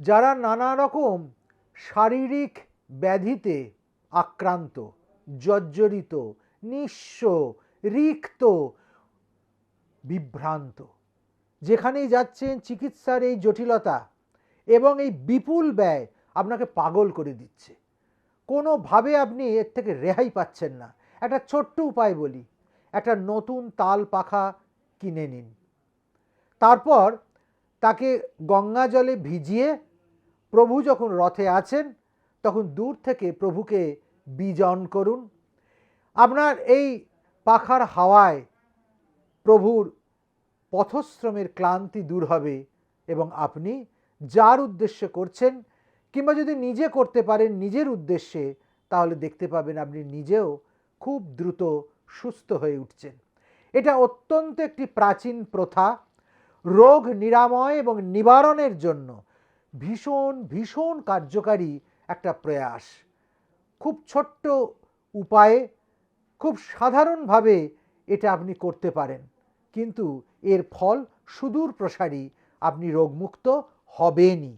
যারা নানা রকম শারীরিক ব্যাধিতে আক্রান্ত, জর্জরিত, নিঃস্ব, রিক্ত, বিভ্রান্ত, যেখানেই যাচ্ছেন চিকিৎসার এই জটিলতা এবং এই বিপুল ব্যয় আপনাকে পাগল করে দিচ্ছে, কোনোভাবে আপনি এর থেকে রেহাই পাচ্ছেন না। একটা ছোট্ট উপায় বলি, একটা নতুন তাল পাখা কিনে নিন, তারপর তাকে গঙ্গা জলে ভিজিয়ে প্রভু যখন রথে আছেন তখন দূর থেকে প্রভুকে বিজন করুন। আপনার এই পাখার হাওয়ায় প্রভুর পথশ্রমের ক্লান্তি দূর হবে এবং আপনি যার উদ্দেশ্যে করছেন, কিংবা যদি নিজে করতে পারেন নিজের উদ্দেশ্যে, তাহলে দেখতে পাবেন আপনি নিজেও খুব দ্রুত সুস্থ হয়ে উঠছেন। এটা অত্যন্ত একটি প্রাচীন প্রথা, রোগ নিরাময় এবং নিবারণের জন্য ভীষণ ভীষণ কার্যকারী একটা প্রয়াস। খুব ছোট্ট উপায়ে, খুব সাধারণভাবে এটা আপনি করতে পারেন, কিন্তু এর ফল সুদূর প্রসারী, আপনি রোগমুক্ত হবেনই।